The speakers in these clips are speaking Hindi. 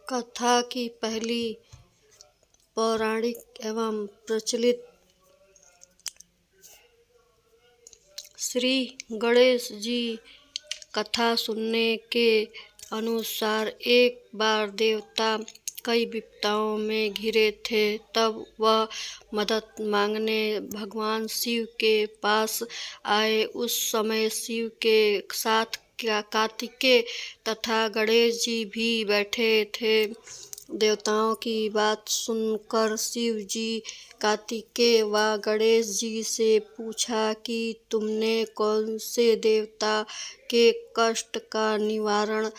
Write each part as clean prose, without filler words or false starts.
कथा की पहली पौराणिक एवं प्रचलित श्री गणेश जी कथा सुनने के अनुसार एक बार देवता कई विपदाओं में घिरे थे। तब वह मदद मांगने भगवान शिव के पास आए। उस समय शिव के साथ कार्तिकेय तथा गणेश जी भी बैठे थे। देवताओं की बात सुनकर शिव जी कार्तिकेय व गणेश जी से पूछा कि तुमने कौन से देवता के कष्ट का निवारण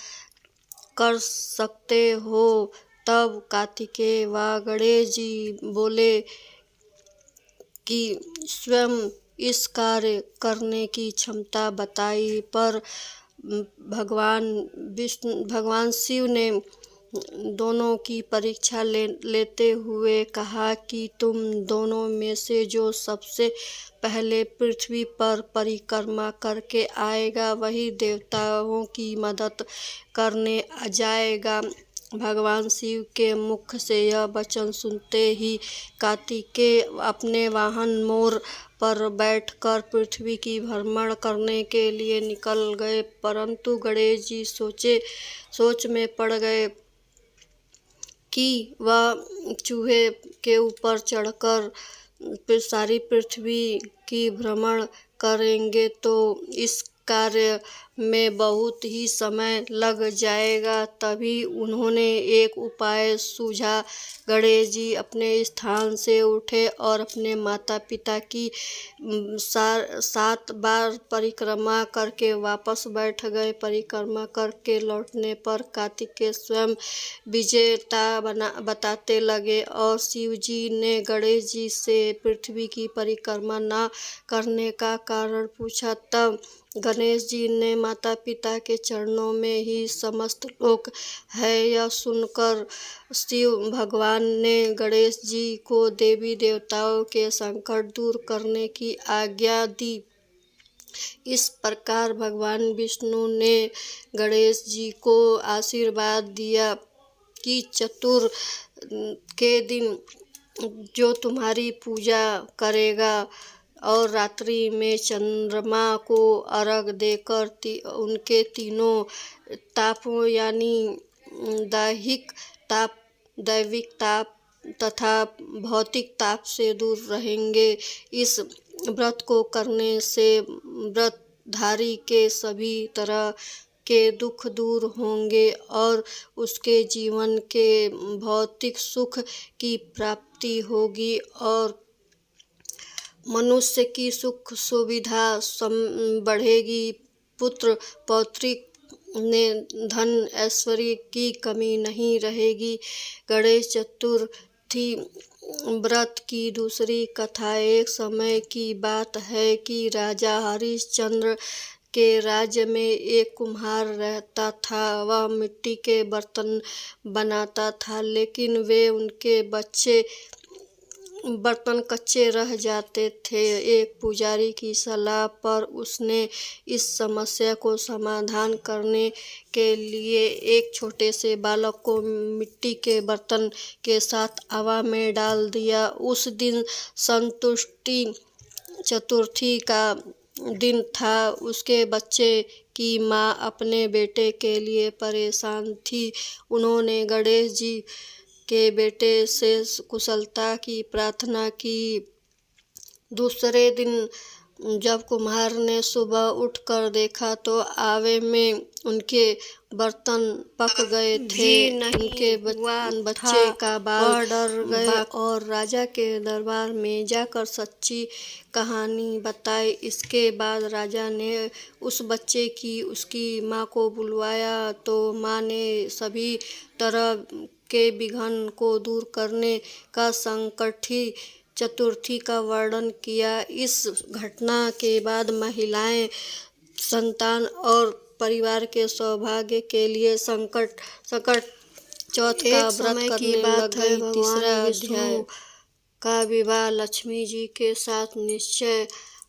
कर सकते हो। तब कार्तिकेय व गणेश जी बोले कि स्वयं इस कार्य करने की क्षमता बताई। पर भगवान शिव ने दोनों की परीक्षा लेते हुए कहा कि तुम दोनों में से जो सबसे पहले पृथ्वी पर परिक्रमा करके आएगा वही देवताओं की मदद करने जाएगा। भगवान शिव के मुख से यह वचन सुनते ही कार्तिकेय अपने वाहन मोर पर बैठकर पृथ्वी की भ्रमण करने के लिए निकल गए। परंतु गणेश जी सोच में पड़ गए कि वह चूहे के ऊपर चढ़कर सारी पृथ्वी की भ्रमण करेंगे तो इस कार्य में बहुत ही समय लग जाएगा। तभी उन्होंने एक उपाय सूझा। गणेश जी अपने स्थान से उठे और अपने माता पिता की 7 बार परिक्रमा करके वापस बैठ गए। परिक्रमा करके लौटने पर कार्तिकेय स्वयं विजेता बताते लगे और शिव जी ने गणेश जी से पृथ्वी की परिक्रमा न करने का कारण पूछा। तब गणेश जी ने माता पिता के चरणों में ही समस्त लोक है यह सुनकर शिव भगवान ने गणेश जी को देवी देवताओं के संकट दूर करने की आज्ञा दी। इस प्रकार भगवान विष्णु ने गणेश जी को आशीर्वाद दिया कि चतुर्थ के दिन जो तुम्हारी पूजा करेगा और रात्रि में चंद्रमा को अर्घ्य देकर उनके तीनों तापों यानी दैविक ताप तथा भौतिक ताप से दूर रहेंगे। इस व्रत को करने से व्रतधारी के सभी तरह के दुख दूर होंगे और उसके जीवन के भौतिक सुख की प्राप्ति होगी और मनुष्य की सुख सुविधा बढ़ेगी। पुत्र पौत्रिक ने धन ऐश्वर्य की कमी नहीं रहेगी। गणेश चतुर्थी व्रत की दूसरी कथा। एक समय की बात है कि राजा हरिश्चंद्र के राज्य में एक कुम्हार रहता था। वह मिट्टी के बर्तन बनाता था, लेकिन वे उनके बर्तन कच्चे रह जाते थे। एक पुजारी की सलाह पर उसने इस समस्या को समाधान करने के लिए एक छोटे से बालक को मिट्टी के बर्तन के साथ हवा में डाल दिया। उस दिन संतुष्टि चतुर्थी का दिन था। उसके बच्चे की माँ अपने बेटे के लिए परेशान थी। उन्होंने गणेश जी के बेटे से कुशलता की प्रार्थना की। दूसरे दिन जब कुम्हार ने सुबह उठकर देखा तो आवे में उनके बर्तन पक गए थे। उनके बच्चे का बाल डर गए और राजा के दरबार में जाकर सच्ची कहानी बताई। इसके बाद राजा ने उस बच्चे की उसकी माँ को बुलवाया तो माँ ने सभी तरह के विघ्न को दूर करने का संकटी चतुर्थी का वर्णन किया। इस घटना के बाद महिलाएं संतान और परिवार के सौभाग्य के लिए संकट चौथ का व्रत करने लगे। तीसरा अध्याय का विवाह लक्ष्मी जी के साथ निश्चय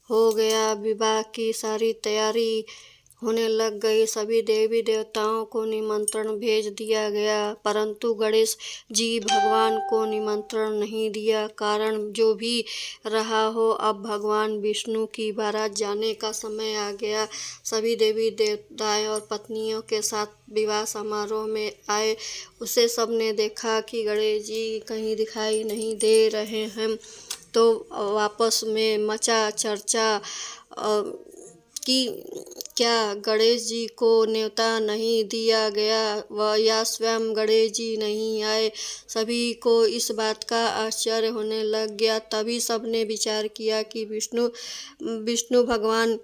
हो गया। विवाह की सारी तैयारी होने लग गई। सभी देवी देवताओं को निमंत्रण भेज दिया गया, परंतु गणेश जी भगवान को निमंत्रण नहीं दिया। कारण जो भी रहा हो, अब भगवान विष्णु की बारात जाने का समय आ गया। सभी देवी देवताएं और पत्नियों के साथ विवाह समारोह में आए। उसे सबने देखा कि गणेश जी कहीं दिखाई नहीं दे रहे हैं, तो आपस में मचा चर्चा कि क्या गणेश जी को न्योता नहीं दिया गया व या स्वयं गणेश जी नहीं आए। सभी को इस बात का आश्चर्य होने लग गया। तभी सबने विचार किया कि विष्णु भगवान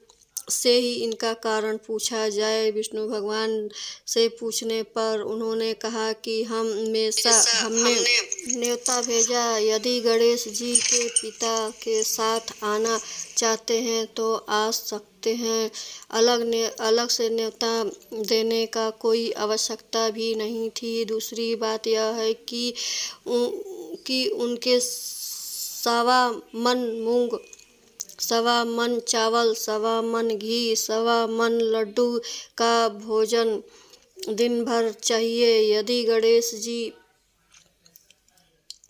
से ही इनका कारण पूछा जाए। विष्णु भगवान से पूछने पर उन्होंने कहा कि हमने न्योता भेजा। यदि गणेश जी के पिता के साथ आना चाहते हैं तो आ सकते हैं। अलग से न्योता देने का कोई आवश्यकता भी नहीं थी। दूसरी बात यह है कि उनके 1.25 मन मूंग, 1.25 मन चावल, 1.25 मन घी, 1.25 मन लड्डू का भोजन दिन भर चाहिए। यदि गणेश जी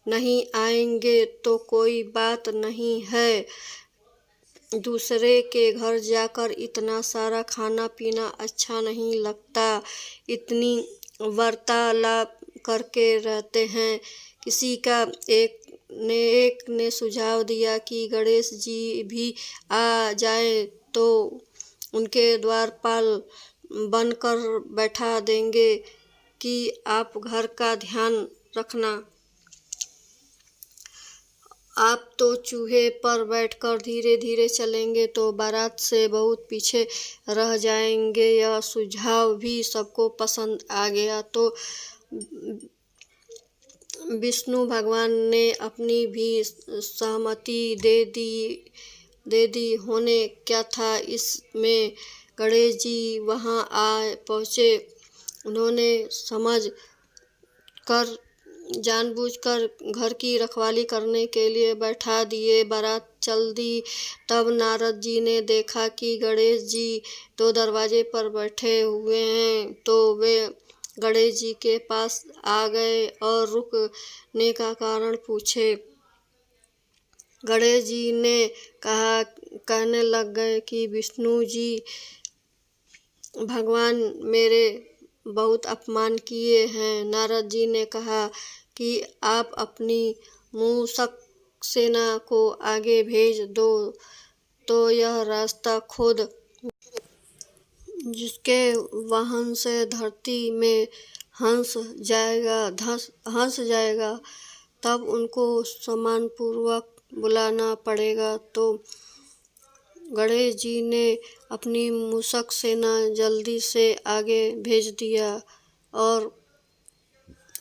नहीं आएंगे तो कोई बात नहीं है, दूसरे के घर जाकर इतना सारा खाना पीना अच्छा नहीं लगता। इतनी वार्तालाप करके रहते हैं। किसी का एक ने सुझाव दिया कि गणेश जी भी आ जाए तो उनके द्वारपाल बनकर बैठा देंगे कि आप घर का ध्यान रखना। आप तो चूहे पर बैठकर धीरे धीरे चलेंगे तो बारात से बहुत पीछे रह जाएंगे। यह सुझाव भी सबको पसंद आ गया। तो विष्णु भगवान ने अपनी भी सहमति दे दी। होने क्या था इसमें, गणेश जी वहां आ पहुँचे। उन्होंने जानबूझकर घर की रखवाली करने के लिए बैठा दिए। बारात चल दी। तब नारद जी ने देखा कि गणेश जी तो दरवाजे पर बैठे हुए हैं, तो वे गणेश जी के पास आ गए और रुकने का कारण पूछे। गणेश जी ने कहने लग गए कि विष्णु जी भगवान मेरे बहुत अपमान किए हैं। नारद जी ने कहा कि आप अपनी मूषक सेना को आगे भेज दो, तो यह रास्ता खुद जिसके वाहन से धरती में हंस जाएगा, तब उनको सम्मानपूर्वक बुलाना पड़ेगा। तो गणेश जी ने अपनी मूषक सेना जल्दी से आगे भेज दिया और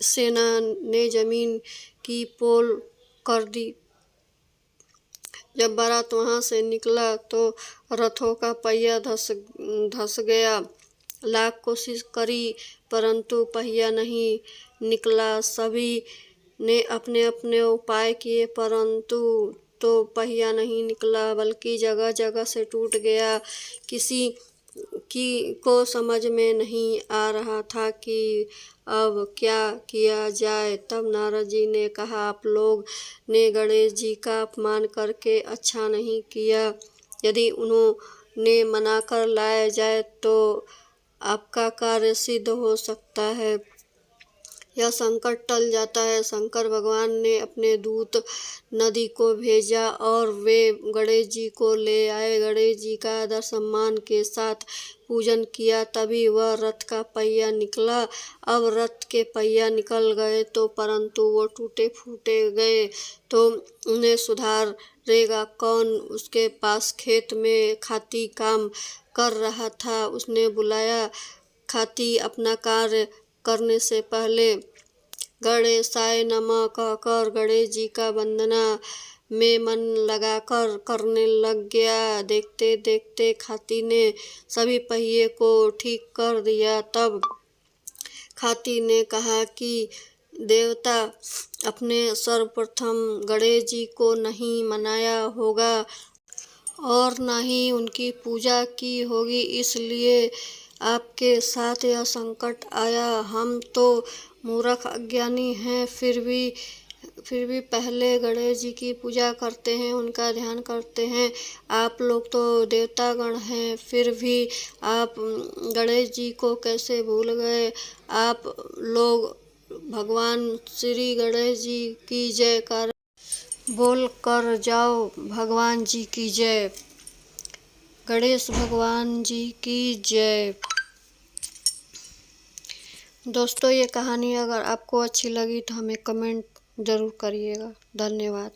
सेना ने जमीन की पोल कर दी। जब बारात वहां से निकला तो रथों का पहिया धस गया। लाख कोशिश करी परंतु पहिया नहीं निकला। सभी ने अपने अपने उपाय किए परंतु तो पहिया नहीं निकला, बल्कि जगह जगह से टूट गया। किसी को समझ में नहीं आ रहा था कि अब क्या किया जाए। तब नारद जी ने कहा, आप लोग ने गणेश जी का अपमान करके अच्छा नहीं किया। यदि उन्होंने मना कर लाया जाए तो आपका कार्य सिद्ध हो सकता है, यह संकट टल जाता है। शंकर भगवान ने अपने दूत नदी को भेजा और वे गणेश जी को ले आए। गणेश जी का आदर सम्मान के साथ पूजन किया, तभी वह रथ का पहिया निकला। अब रथ के पहिया निकल गए तो परंतु वो टूटे फूटे गए, तो उन्हें सुधारेगा कौन। उसके पास खेत में खाती काम कर रहा था। उसने बुलाया। खाती अपना कार्य करने से पहले गणेशाय नमः कहकर गणेश जी का वंदना में मन लगाकर करने लग गया। देखते देखते खाती ने सभी पहिए को ठीक कर दिया। तब खाती ने कहा कि देवता, अपने सर्वप्रथम गणेश जी को नहीं मनाया होगा। और न ही उनकी पूजा की होगी, इसलिए आपके साथ यह संकट आया। हम तो मूर्ख अज्ञानी हैं, फिर भी पहले गणेश जी की पूजा करते हैं, उनका ध्यान करते हैं। आप लोग तो देवतागण हैं, फिर भी आप गणेश जी को कैसे भूल गए। आप लोग भगवान श्री गणेश जी की जयकार बोल कर जाओ, भगवान जी की जय, गणेश भगवान जी की जय। दोस्तों, ये कहानी अगर आपको अच्छी लगी तो हमें कमेंट ज़रूर करिएगा। धन्यवाद।